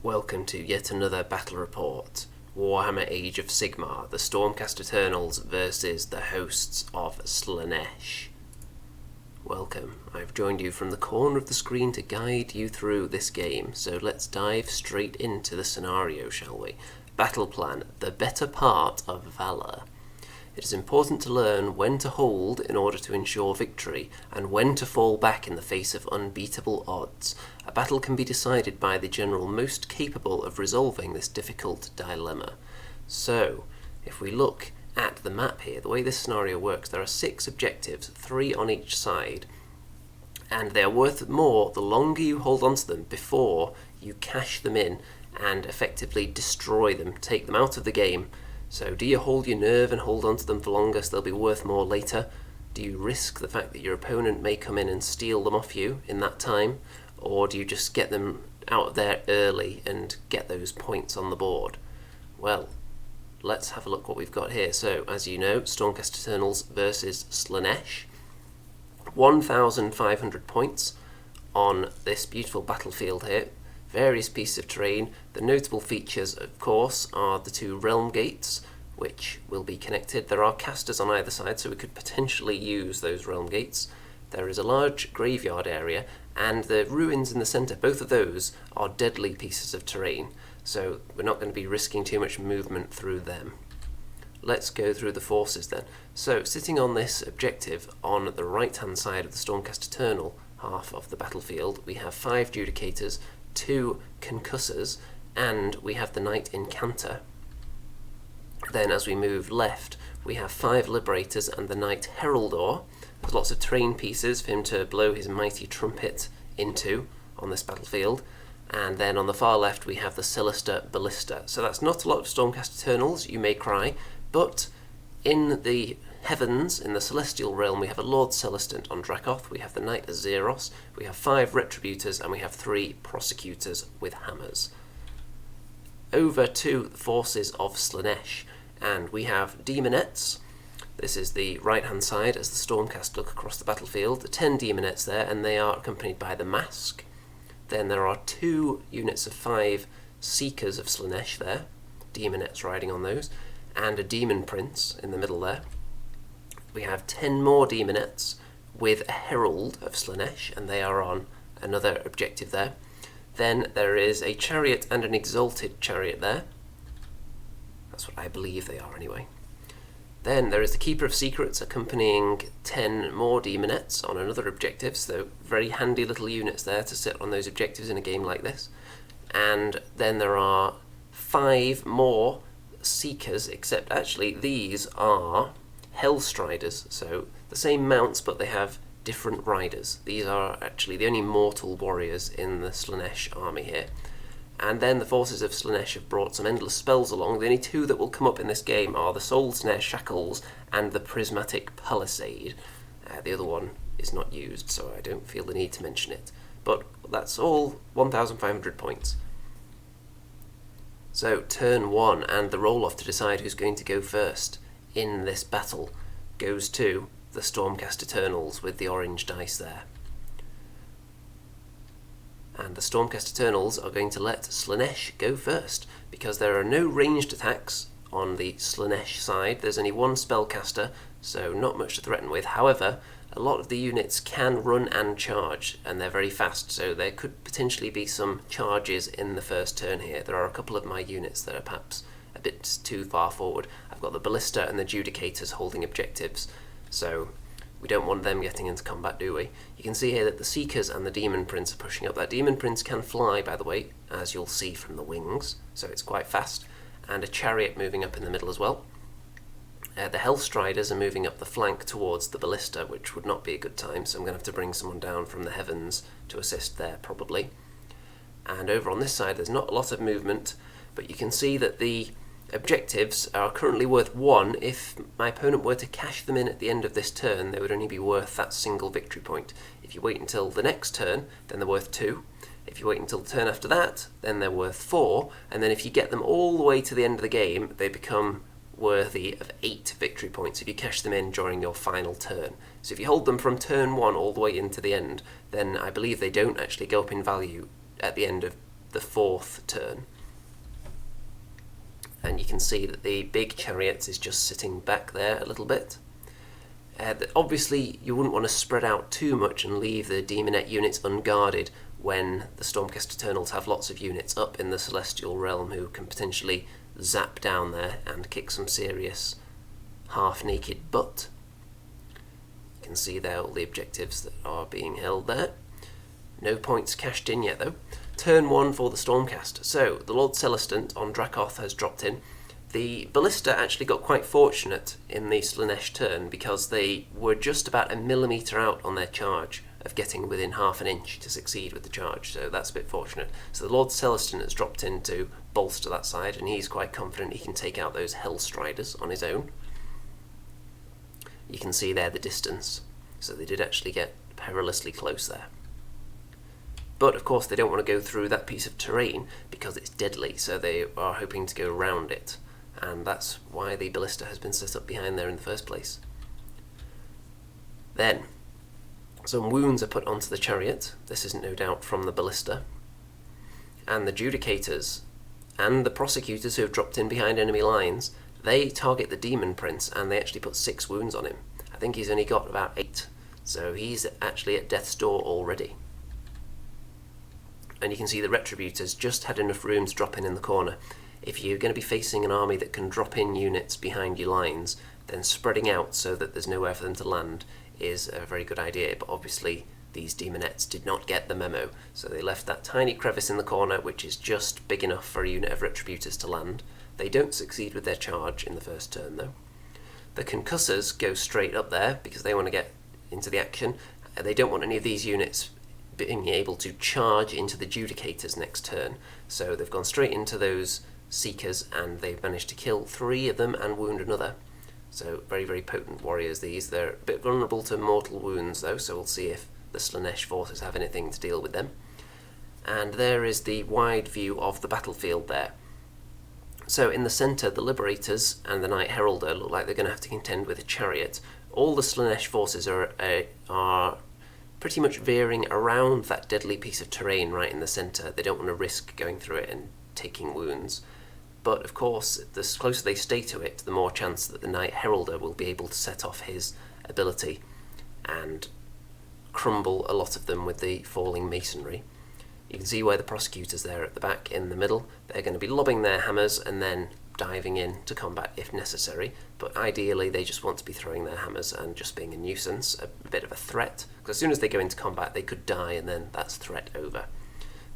Welcome to yet another battle report. Warhammer Age of Sigmar, the Stormcast Eternals versus the hosts of Slaanesh. Welcome. I've joined you from the corner of the screen to guide you through this game, so let's dive straight into the scenario, shall we? Battle plan, the better part of valour. It is important to learn when to hold in order to ensure victory, and when to fall back in the face of unbeatable odds. A battle can be decided by the general most capable of resolving this difficult dilemma. So, if we look at the map here, the way this scenario works, there are 6 objectives, 3 on each side, and they are worth more the longer you hold on to them before you cash them in and effectively destroy them, take them out of the game. So do you hold your nerve and hold on to them for longer so they'll be worth more later? Do you risk the fact that your opponent may come in and steal them off you in that time? Or do you just get them out there early and get those points on the board? Well, let's have a look what we've got here. So, as you know, Stormcast Eternals versus Slaanesh. 1,500 points on this beautiful battlefield here. Various pieces of terrain. The notable features, of course, are the 2 realm gates, which will be connected. There are casters on either side, so we could potentially use those realm gates. There is a large graveyard area, and the ruins in the centre, both of those are deadly pieces of terrain, so we're not going to be risking too much movement through them. Let's go through the forces then. So, sitting on this objective on the right-hand side of the Stormcast Eternal half of the battlefield, we have 5 Judicators, 2 Concussors, and we have the Knight Incanter. Then as we move left, we have 5 Liberators and the Knight Heraldor. There's lots of terrain pieces for him to blow his mighty trumpet into on this battlefield. And then on the far left we have the Celesta Ballista. So that's not a lot of Stormcast Eternals, you may cry, but in the heavens, in the celestial realm, we have a Lord Celestant on Dracoth, we have the Knight Azeros, we have 5 Retributors, and we have 3 Prosecutors with hammers. Over to the forces of Slaanesh, and we have Demonettes. This is the right-hand side as the Stormcast look across the battlefield. The 10 Demonettes there, and they are accompanied by the Mask. Then there are 2 units of 5 Seekers of Slaanesh there, Demonettes riding on those, and a Demon Prince in the middle there. We have 10 more Demonettes with a Herald of Slaanesh, and they are on another objective there. Then there is a Chariot and an Exalted Chariot there. That's what I believe they are anyway. Then there is the Keeper of Secrets accompanying 10 more Demonettes on another objective, so very handy little units there to sit on those objectives in a game like this. And then there are 5 more Seekers, except actually these are Hellstriders, so the same mounts but they have different riders. These are actually the only mortal warriors in the Slaanesh army here. And then the forces of Slaanesh have brought some endless spells along. The only 2 that will come up in this game are the Soul Snare Shackles and the Prismatic Palisade. The other one is not used, so I don't feel the need to mention it. But that's all 1,500 points. So, turn 1, and the roll-off to decide who's going to go first in this battle goes to the Stormcast Eternals with the orange dice there. And the Stormcast Eternals are going to let Slaanesh go first, because there are no ranged attacks on the Slaanesh side. There's only 1 spellcaster, so not much to threaten with. However, a lot of the units can run and charge, and they're very fast, so there could potentially be some charges in the first turn here. There are a couple of my units that are perhaps a bit too far forward. I've got the Ballista and the Judicators holding objectives, so we don't want them getting into combat, do we? You can see here that the Seekers and the Demon Prince are pushing up. That Demon Prince can fly, by the way, as you'll see from the wings, so it's quite fast. And a Chariot moving up in the middle as well. The Hellstriders are moving up the flank towards the Ballista, which would not be a good time, so I'm going to have to bring someone down from the heavens to assist there, probably. And over on this side, there's not a lot of movement, but you can see that the objectives are currently worth 1. If my opponent were to cash them in at the end of this turn, they would only be worth that single victory point. If you wait until the next turn, then they're worth 2. If you wait until the turn after that, then they're worth 4. And then if you get them all the way to the end of the game, they become worthy of 8 victory points if you cash them in during your final turn. So if you hold them from turn 1 all the way into the end, then I believe they don't actually go up in value at the end of the 4th turn. And you can see that the big chariot is just sitting back there a little bit. Obviously, you wouldn't want to spread out too much and leave the Demonette units unguarded when the Stormcast Eternals have lots of units up in the Celestial Realm who can potentially zap down there and kick some serious half-naked butt. You can see there all the objectives that are being held there. No points cashed in yet, though. Turn 1 for the Stormcast. So, the Lord Celestant on Dracoth has dropped in. The Ballista actually got quite fortunate in the Slaanesh turn because they were just about a millimetre out on their charge of getting within half an inch to succeed with the charge, so that's a bit fortunate. So the Lord Celestant has dropped in to bolster that side, and he's quite confident he can take out those Hellstriders on his own. You can see there the distance, so they did actually get perilously close there. But of course they don't want to go through that piece of terrain because it's deadly, so they are hoping to go around it. And that's why the Ballista has been set up behind there in the first place. Then, some wounds are put onto the chariot. This is no doubt from the Ballista. And the Judicators and the Prosecutors who have dropped in behind enemy lines, they target the Demon Prince and they actually put 6 wounds on him. I think he's only got about 8, so he's actually at death's door already. And you can see the Retributors just had enough room to drop in the corner. If you're going to be facing an army that can drop in units behind your lines, then spreading out so that there's nowhere for them to land is a very good idea, but obviously these Demonettes did not get the memo, so they left that tiny crevice in the corner which is just big enough for a unit of Retributors to land. They don't succeed with their charge in the first turn though. The Concussors go straight up there because they want to get into the action. They don't want any of these units being able to charge into the Judicators next turn, so they've gone straight into those Seekers and they've managed to kill 3 of them and wound another. So very, very potent warriors these. They're a bit vulnerable to mortal wounds though, so we'll see if the Slaanesh forces have anything to deal with them. And there is the wide view of the battlefield there. So in the centre, the Liberators and the Knight Heralder look like they're going to have to contend with a chariot. All the Slaanesh forces are pretty much veering around that deadly piece of terrain right in the centre. They don't want to risk going through it and taking wounds. But of course, the closer they stay to it, the more chance that the Knight Heralder will be able to set off his ability and crumble a lot of them with the falling masonry. You can see where the Prosecutors there at the back in the middle. They're going to be lobbing their hammers and then diving in to combat if necessary, but ideally they just want to be throwing their hammers and just being a nuisance, a bit of a threat, because as soon as they go into combat they could die and then that's threat over.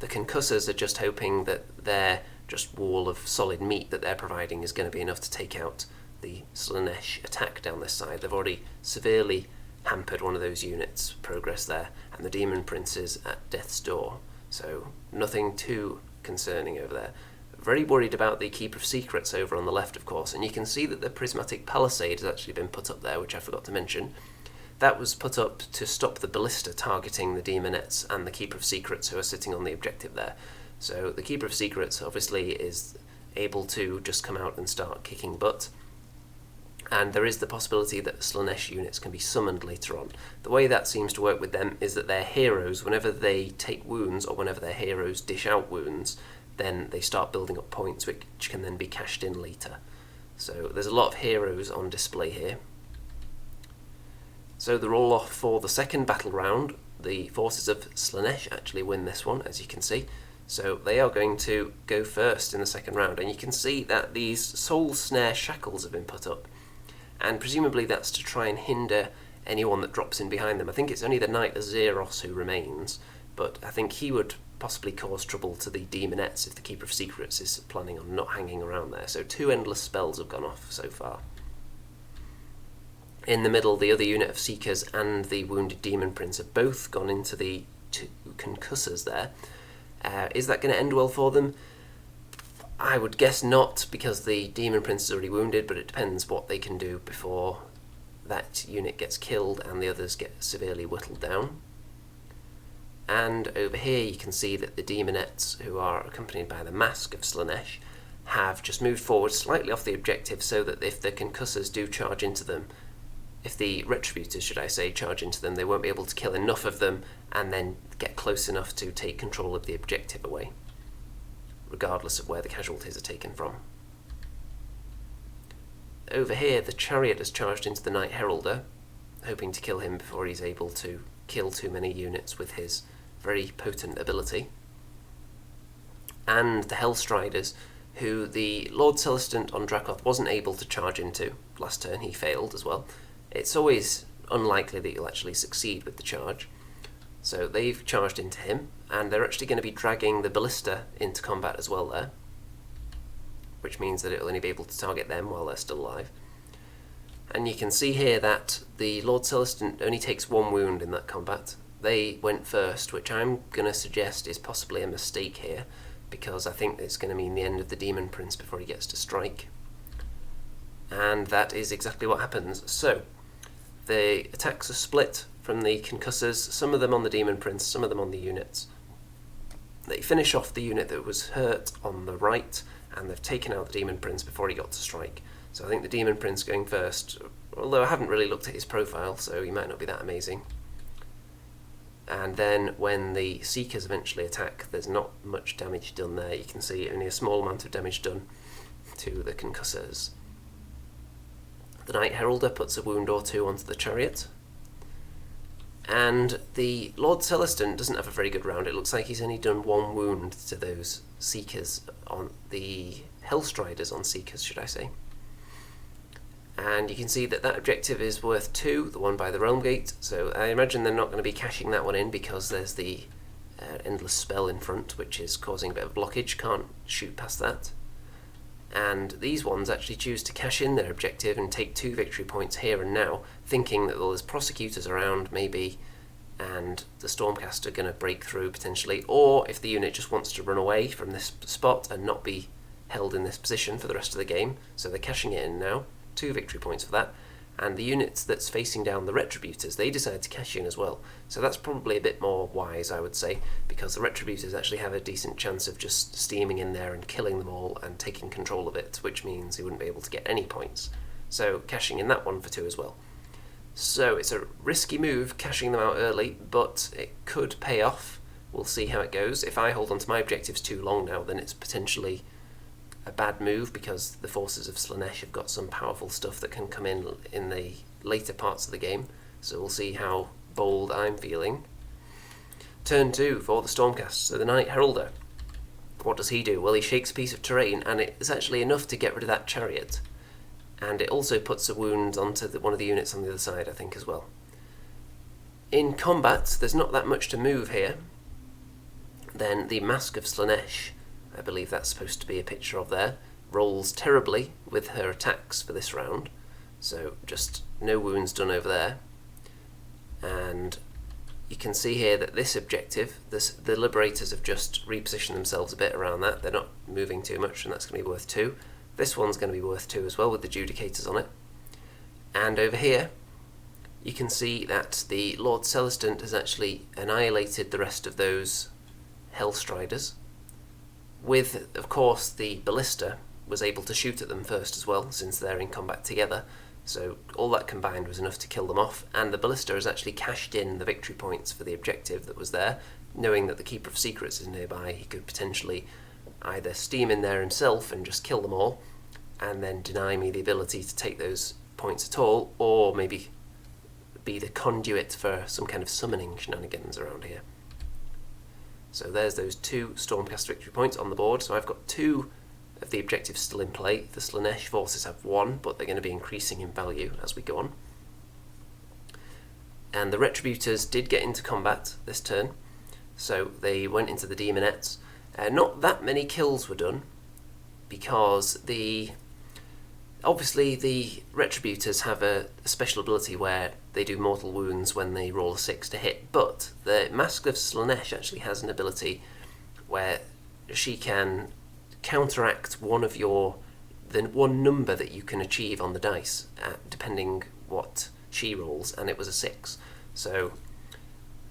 The Concussors are just hoping that their just wall of solid meat that they're providing is going to be enough to take out the Slaanesh attack down this side. They've already severely hampered one of those units' progress there, and the Demon Prince is at death's door, so nothing too concerning over there. Very worried about the Keeper of Secrets over on the left, of course, and you can see that the Prismatic Palisade has actually been put up there, which I forgot to mention. That was put up to stop the Ballista targeting the Demonettes and the Keeper of Secrets who are sitting on the objective there. So the Keeper of Secrets obviously is able to just come out and start kicking butt. And there is the possibility that Slaanesh units can be summoned later on. The way that seems to work with them is that their heroes, whenever they take wounds or whenever their heroes dish out wounds, then they start building up points which can then be cashed in later. So there's a lot of heroes on display here. So the roll-off for the second battle round, the forces of Slaanesh actually win this one, as you can see. So they are going to go first in the second round, and you can see that these soul snare shackles have been put up, and presumably that's to try and hinder anyone that drops in behind them. I think it's only the Knight Azeros who remains, but I think he would possibly cause trouble to the Demonettes if the Keeper of Secrets is planning on not hanging around there. So 2 endless spells have gone off so far. In the middle, the other unit of Seekers and the Wounded Demon Prince have both gone into the 2 Concussors there. Is that going to end well for them? I would guess not, because the Demon Prince is already wounded, but it depends what they can do before that unit gets killed and the others get severely whittled down. And over here you can see that the Demonettes, who are accompanied by the Mask of Slaanesh, have just moved forward slightly off the objective so that if the Concussors do charge into them, if the Retributors, should I say, charge into them, they won't be able to kill enough of them and then get close enough to take control of the objective away. regardless of where the casualties are taken from. Over here, the chariot has charged into the Knight Heralder, hoping to kill him before he's able to kill too many units with his very potent ability. And the Hellstriders, who the Lord Celestant on Dracoth wasn't able to charge into. Last turn he failed as well. It's always unlikely that you'll actually succeed with the charge. So they've charged into him, and they're actually going to be dragging the Ballista into combat as well there, which means that it'll only be able to target them while they're still alive. And you can see here that the Lord Celestant only takes 1 wound in that combat. They went first, which I'm going to suggest is possibly a mistake here, because I think it's going to mean the end of the Demon Prince before he gets to strike. And that is exactly what happens. So, the attacks are split from the concussors, some of them on the Demon Prince, some of them on the units. They finish off the unit that was hurt on the right, and they've taken out the Demon Prince before he got to strike. So I think the Demon Prince going first, although I haven't really looked at his profile, so he might not be that amazing. And then when the Seekers eventually attack, there's not much damage done there. You can see only a small amount of damage done to the concussors. The Knight Heralder puts a wound or 2 onto the chariot. And the Lord Celestant doesn't have a very good round. It looks like he's only done 1 wound to those Seekers on the Hellstriders on Seekers, should I say. And you can see that that objective is worth 2, the one by the Realm Gate, so I imagine they're not going to be cashing that one in because there's the Endless Spell in front, which is causing a bit of blockage, can't shoot past that. And these ones actually choose to cash in their objective and take 2 victory points here and now, thinking that there's prosecutors around maybe, and the Stormcast are going to break through potentially, or if the unit just wants to run away from this spot and not be held in this position for the rest of the game, so they're cashing it in now. 2 victory points for that, and the units that's facing down the Retributors, they decide to cash in as well. So that's probably a bit more wise, I would say, because the Retributors actually have a decent chance of just steaming in there and killing them all and taking control of it, which means he wouldn't be able to get any points. So cashing in that one for 2 as well. So it's a risky move, cashing them out early, but it could pay off. We'll see how it goes. If I hold on to my objectives too long now, then it's potentially a bad move, because the forces of Slaanesh have got some powerful stuff that can come in the later parts of the game. So we'll see how bold I'm feeling. Turn 2 for the Stormcast. So the Knight Heralder. What does he do? Well, he shakes a piece of terrain, and it's actually enough to get rid of that chariot. And it also puts a wound onto one of the units on the other side, I think, as well. In combat, there's not that much to move here. Then the Mask of Slaanesh, I believe that's supposed to be a picture of there, rolls terribly with her attacks for this round, so just no wounds done over there. And you can see here that this objective, the Liberators have just repositioned themselves a bit around that. They're not moving too much, and that's going to be worth 2. This one's going to be worth 2 as well, with the Judicators on it. And over here you can see that the Lord Celestant has actually annihilated the rest of those Hellstriders, with, of course, the Ballista was able to shoot at them first as well, since they're in combat together. So all that combined was enough to kill them off, and the Ballista has actually cashed in the victory points for the objective that was there, knowing that the Keeper of Secrets is nearby. He could potentially either steam in there himself and just kill them all, and then deny me the ability to take those points at all, or maybe be the conduit for some kind of summoning shenanigans around here. So there's those 2 Stormcast victory points on the board. So I've got 2 of the objectives still in play. The Slaanesh forces have 1, but they're going to be increasing in value as we go on. And the Retributors did get into combat this turn, so they went into the Demonettes. Not that many kills were done, because obviously the Retributors have a special ability where they do mortal wounds when they roll a 6 to hit, but the Mask of Slaanesh actually has an ability where she can counteract the one number that you can achieve on the dice, depending what she rolls, and it was a 6. So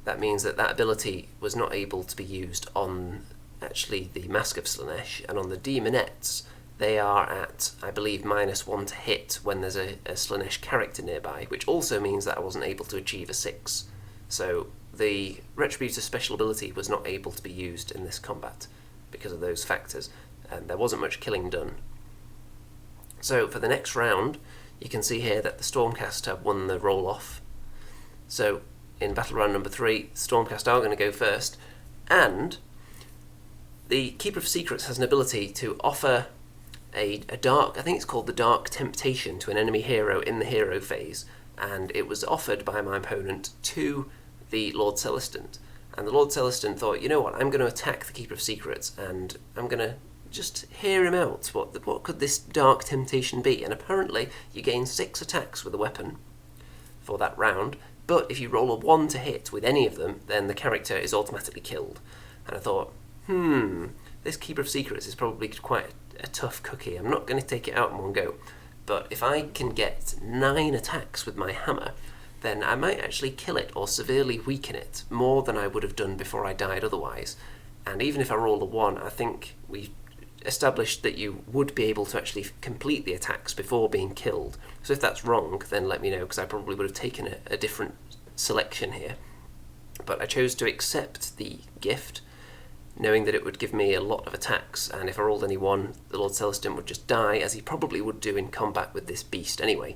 that means that ability was not able to be used on actually the Mask of Slaanesh, and on the Demonettes they are at, I believe, -1 to hit when there's a Slaanesh character nearby, which also means that I wasn't able to achieve a 6. So the Retributor special ability was not able to be used in this combat. because of those factors, and there wasn't much killing done. So for the next round, you can see here that the Stormcast have won the roll-off. So in battle round number 3, Stormcast are going to go first, and the Keeper of Secrets has an ability to offer a dark, I think it's called the Dark Temptation, to an enemy hero in the hero phase, and it was offered by my opponent to the Lord Celestant. And the Lord Celestant thought, you know what, I'm going to attack the Keeper of Secrets, and I'm going to just hear him out. What could this Dark Temptation be? And apparently you gain 6 attacks with a weapon for that round, but if you roll a 1 to hit with any of them, then the character is automatically killed. And I thought, this Keeper of Secrets is probably quite a tough cookie. I'm not going to take it out in one go. But if I can get 9 attacks with my hammer, then I might actually kill it or severely weaken it, more than I would have done before I died otherwise. And even if I roll a 1, I think we established that you would be able to actually complete the attacks before being killed. So if that's wrong, then let me know, because I probably would have taken a different selection here. But I chose to accept the gift, knowing that it would give me a lot of attacks, and if I rolled any 1, the Lord Celestant would just die, as he probably would do in combat with this beast anyway.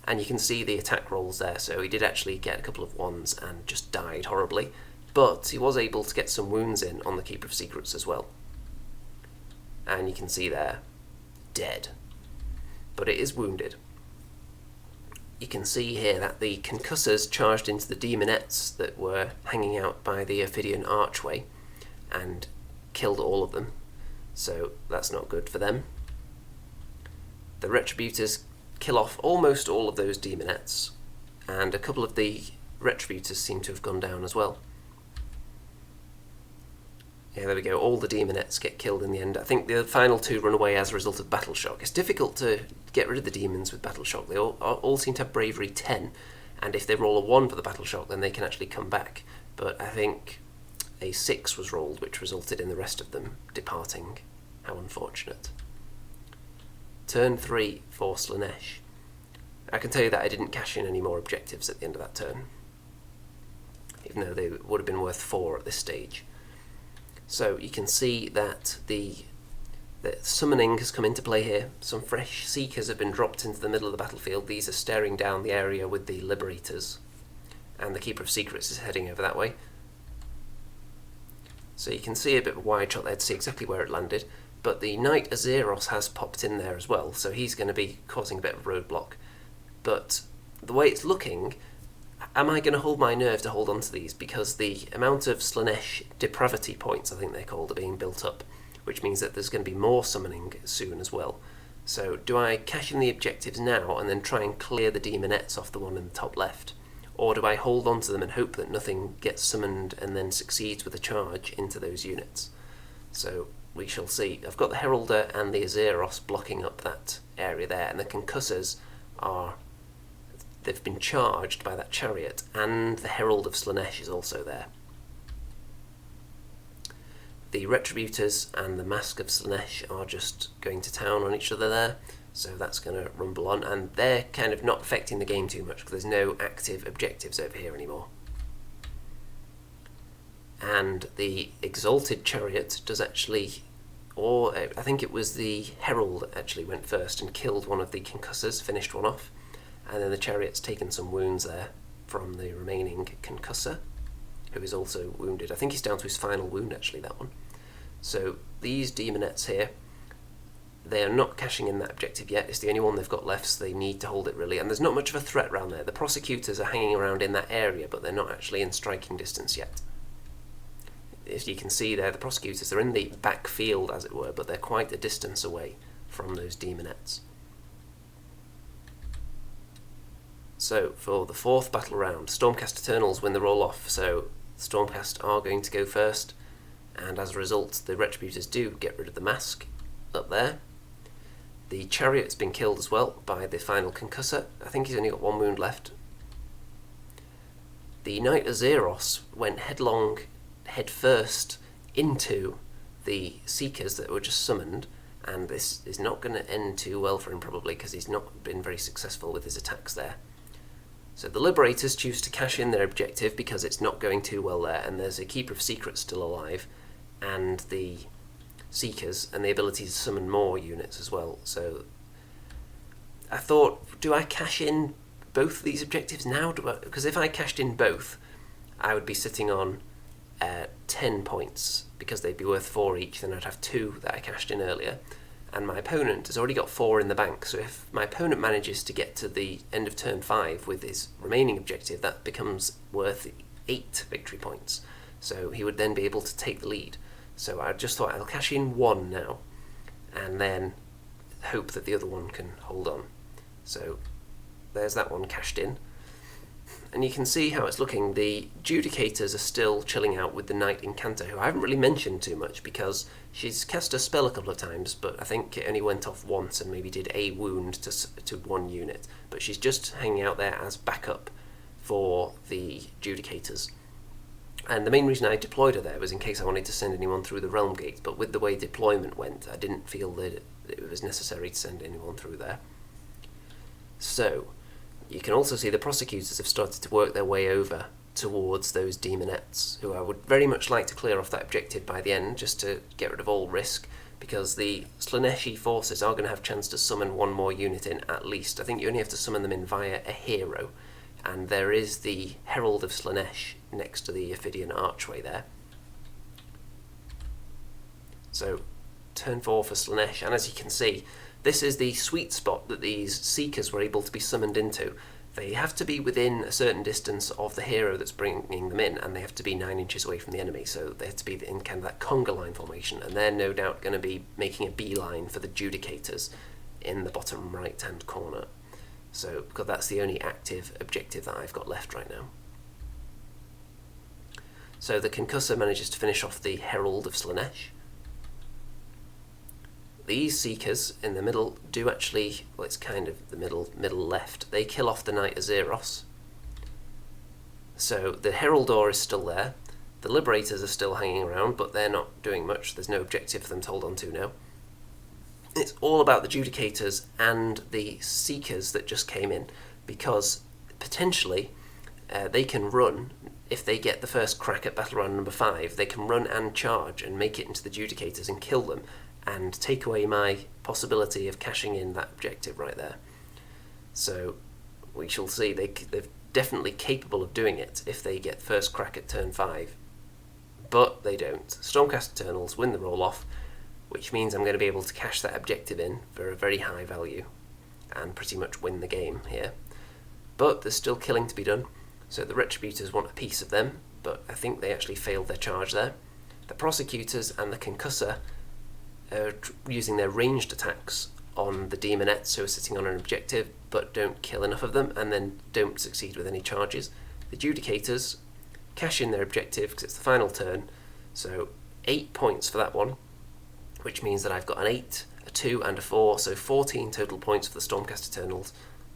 And you can see the attack rolls there, so he did actually get a couple of 1s and just died horribly, but he was able to get some wounds in on the Keeper of Secrets as well. And you can see there, dead. But it is wounded. You can see here that the concussors charged into the demonettes that were hanging out by the Ophidian archway and killed all of them, so that's not good for them. The Retributors kill off almost all of those demonettes, and a couple of the Retributors seem to have gone down as well. Yeah, there we go, all the demonettes get killed in the end. I think the final 2 run away as a result of Battle Shock. It's difficult to get rid of the demons with Battle Shock. They all seem to have Bravery 10, and if they roll a 1 for the Battle Shock, then they can actually come back. But I think a 6 was rolled, which resulted in the rest of them departing. How unfortunate. Turn 3 for Slaanesh. I can tell you that I didn't cash in any more objectives at the end of that turn, even though they would have been worth 4 at this stage. So you can see that the summoning has come into play here. Some fresh Seekers have been dropped into the middle of the battlefield. These are staring down the area with the Liberators, and the Keeper of Secrets is heading over that way. So you can see a bit of a wide shot there to see exactly where it landed, but the Knight Azeros has popped in there as well, so he's going to be causing a bit of a roadblock. But the way it's looking, am I going to hold my nerve to hold on to these? Because the amount of Slaanesh depravity points, I think they're called, are being built up, which means that there's going to be more summoning soon as well. So do I cash in the objectives now and then try and clear the demonettes off the one in the top left? Or do I hold on to them and hope that nothing gets summoned and then succeeds with a charge into those units? So we shall see. I've got the Heralder and the Azeros blocking up that area there, and the Concussors they've been charged by that chariot, and the Herald of Slaanesh is also there. The Retributors and the Mask of Slaanesh are just going to town on each other there, so that's going to rumble on, and they're kind of not affecting the game too much because there's no active objectives over here anymore. And the Exalted Chariot does actually, or I think it was the Herald that actually went first and killed one of the Concussors, finished one off, and then the Chariot's taken some wounds there from the remaining Concussor, who is also wounded. I think he's down to his final wound actually, that one. So these demonettes here, they are not cashing in that objective yet. It's the only one they've got left, so they need to hold it really. And there's not much of a threat around there. The Prosecutors are hanging around in that area, but they're not actually in striking distance yet. As you can see there, the Prosecutors are in the back field, as it were, but they're quite a distance away from those demonettes. So, for the 4th battle round, Stormcast Eternals win the roll-off, so Stormcast are going to go first, and as a result, the Retributors do get rid of the mask up there. The Chariot's been killed as well by the final Concussor. I think he's only got 1 wound left. The Knight Azeros went head first into the Seekers that were just summoned, and this is not going to end too well for him probably, because he's not been very successful with his attacks there. So the Liberators choose to cash in their objective because it's not going too well there, and there's a Keeper of Secrets still alive, and the Seekers and the ability to summon more units as well. So I thought, do I cash in both of these objectives now? Because if I cashed in both, I would be sitting on 10 points, because they'd be worth 4 each. Then I'd have 2 that I cashed in earlier, and my opponent has already got 4 in the bank. So if my opponent manages to get to the end of turn 5 with his remaining objective, that becomes worth 8 victory points. So he would then be able to take the lead. So I just thought I'll cash in 1 now, and then hope that the other one can hold on. So there's that one cashed in. And you can see how it's looking. The Judicators are still chilling out with the Knight Incantor, who I haven't really mentioned too much because she's cast a spell a couple of times, but I think it only went off once and maybe did a wound to 1 unit. But she's just hanging out there as backup for the Judicators. And the main reason I deployed her there was in case I wanted to send anyone through the Realm Gate, but with the way deployment went, I didn't feel that it was necessary to send anyone through there. So, you can also see the Prosecutors have started to work their way over towards those Demonettes, who I would very much like to clear off that objective by the end, just to get rid of all risk, because the Slaaneshi forces are going to have a chance to summon 1 more unit in at least. I think you only have to summon them in via a hero, and there is the Herald of Slaanesh next to the Ophidian Archway there. So, turn 4 for Slaanesh, and as you can see, this is the sweet spot that these Seekers were able to be summoned into. They have to be within a certain distance of the hero that's bringing them in, and they have to be 9 inches away from the enemy, so they have to be in kind of that conga line formation, and they're no doubt going to be making a beeline for the Judicators in the bottom right-hand corner. So, because that's the only active objective that I've got left right now. So the Concussor manages to finish off the Herald of Slaanesh. These Seekers in the middle do actually, well, it's kind of the middle left, they kill off the Knight Azeros. So the Heraldor is still there, the Liberators are still hanging around, but they're not doing much, there's no objective for them to hold on to now. It's all about the Judicators and the Seekers that just came in, because potentially they can run, if they get the first crack at battle round number 5, they can run and charge and make it into the Judicators and kill them, and take away my possibility of cashing in that objective right there. So we shall see. They're definitely capable of doing it if they get first crack at turn 5, but they don't. Stormcast Eternals win the roll-off, which means I'm going to be able to cash that objective in for a very high value and pretty much win the game here. But there's still killing to be done, so the Retributors want a piece of them, but I think they actually failed their charge there. The Prosecutors and the Concussor are using their ranged attacks on the Demonettes who are sitting on an objective, but don't kill enough of them, and then don't succeed with any charges. The Judicators cash in their objective because it's the final turn, so 8 points for that one, which means that I've got an 8, a 2 and a 4, so 14 total points for the Stormcast Eternals.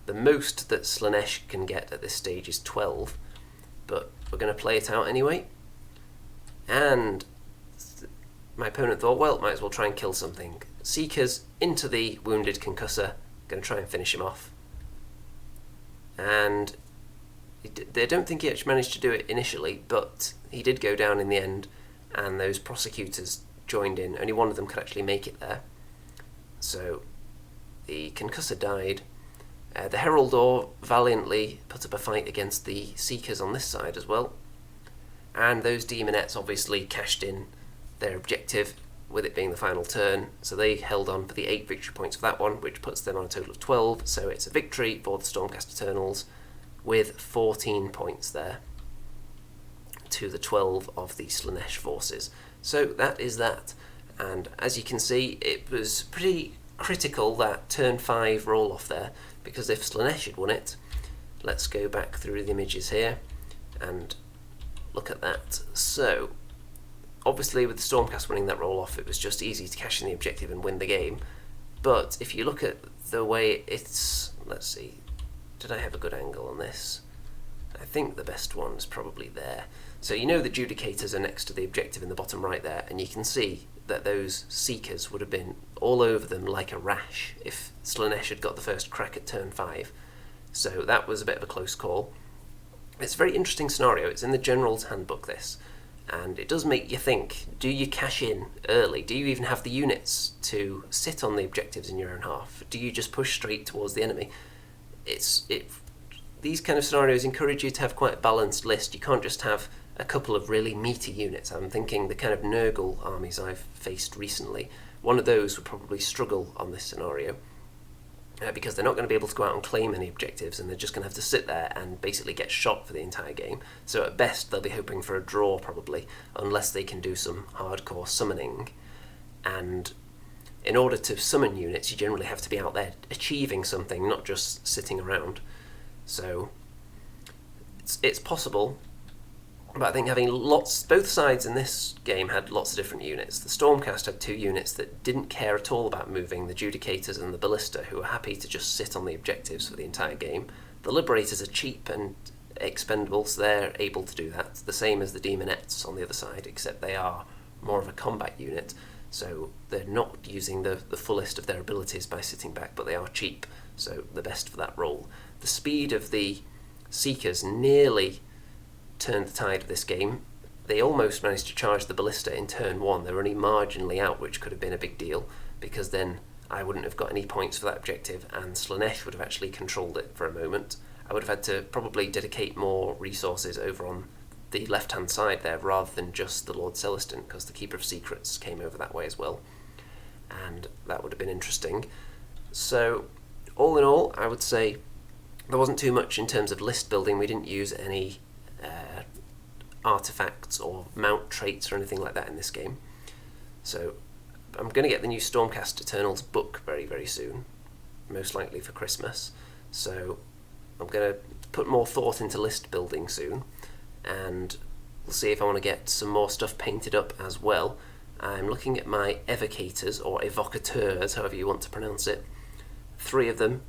The most that Slaanesh can get at this stage is 12, but we're going to play it out anyway. And my opponent thought, well, might as well try and kill something. Seekers into the wounded Concussor, going to try and finish him off. And I don't think he actually managed to do it initially, but he did go down in the end, and those Prosecutors joined in. Only one of them could actually make it there. So the Concussor died. The Heraldor valiantly put up a fight against the Seekers on this side as well. And those Demonettes obviously cashed in their objective, with it being the final turn, so they held on for the 8 victory points for that one, which puts them on a total of 12, so it's a victory for the Stormcast Eternals with 14 points there to the 12 of the Slaanesh forces. So that is that, and as you can see, it was pretty critical, that turn 5 roll-off there, because if Slaanesh had won it, let's go back through the images here and look at that. So obviously with the Stormcast winning that roll-off, it was just easy to cash in the objective and win the game. But if you look at the way it's... let's see, did I have a good angle on this? I think the best one's probably there. So you know the Judicators are next to the objective in the bottom right there, and you can see that those Seekers would have been all over them like a rash if Slaanesh had got the first crack at turn 5. So that was a bit of a close call. It's a very interesting scenario. It's in the General's Handbook, this. And it does make you think, do you cash in early? Do you even have the units to sit on the objectives in your own half? Do you just push straight towards the enemy? These kind of scenarios encourage you to have quite a balanced list. You can't just have a couple of really meaty units. I'm thinking the kind of Nurgle armies I've faced recently. One of those would probably struggle on this scenario because they're not going to be able to go out and claim any objectives, and they're just going to have to sit there and basically get shot for the entire game. So at best they'll be hoping for a draw probably, unless they can do some hardcore summoning. And in order to summon units, you generally have to be out there achieving something, not just sitting around. So it's possible, but I think having both sides in this game had lots of different units. The Stormcast had 2 units that didn't care at all about moving, the Judicators and the Ballista, who were happy to just sit on the objectives for the entire game. The Liberators are cheap and expendable, so they're able to do that. The same as the Demonettes on the other side, except they are more of a combat unit, so they're not using the fullest of their abilities by sitting back, but they are cheap, so the best for that role. The speed of the Seekers nearly turned the tide of this game. They almost managed to charge the Ballista in turn 1. They were only marginally out, which could have been a big deal, because then I wouldn't have got any points for that objective, and Slaanesh would have actually controlled it for a moment. I would have had to probably dedicate more resources over on the left-hand side there, rather than just the Lord Celestin, because the Keeper of Secrets came over that way as well, and that would have been interesting. So, all in all, I would say there wasn't too much in terms of list building. We didn't use any artifacts or mount traits or anything like that in this game. So I'm going to get the new Stormcast Eternals book very, very soon, most likely for Christmas. So I'm going to put more thought into list building soon, and we'll see if I want to get some more stuff painted up as well. I'm looking at my evocators, or evocateurs, however you want to pronounce it. 3 of them.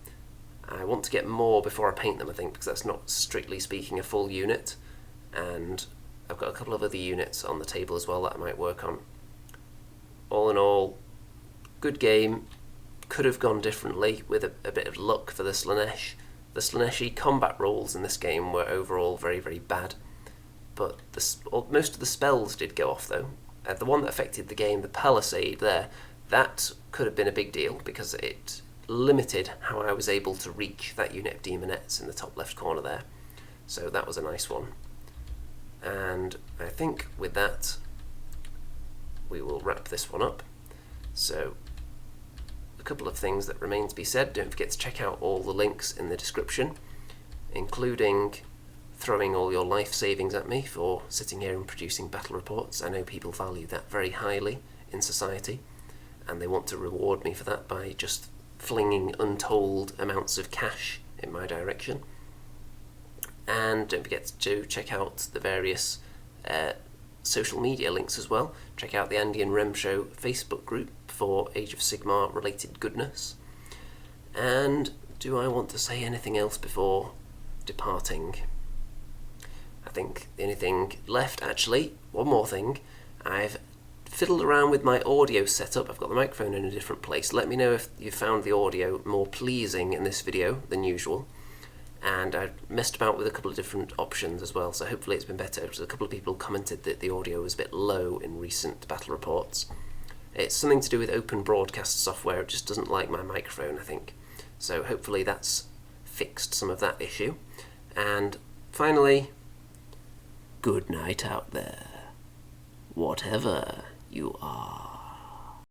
I want to get more before I paint them, I think, because that's not, strictly speaking, a full unit. And I've got a couple of other units on the table as well that I might work on. All in all, good game. Could have gone differently with a bit of luck for the Slaanesh. The Slaaneshi combat rolls in this game were overall very, very bad. But most of the spells did go off, though. The one that affected the game, the Palisade there, that could have been a big deal, because it limited how I was able to reach that unit of Demonettes in the top left corner there. So that was a nice one. And I think with that, we will wrap this one up. So, a couple of things that remain to be said. Don't forget to check out all the links in the description, including throwing all your life savings at me for sitting here and producing battle reports. I know people value that very highly in society, and they want to reward me for that by just flinging untold amounts of cash in my direction. And don't forget to check out the various social media links as well. Check out the Andy and Rem Show Facebook group for Age of Sigmar related goodness. And do I want to say anything else before departing? I think the only thing left, actually, one more thing. I've fiddled around with my audio setup. I've got the microphone in a different place. Let me know if you found the audio more pleasing in this video than usual. And I messed about with a couple of different options as well, so hopefully it's been better, because a couple of people commented that the audio was a bit low in recent battle reports. It's something to do with open broadcast software. It just doesn't like my microphone, I think. So hopefully that's fixed some of that issue. And finally, good night out there, whatever you are.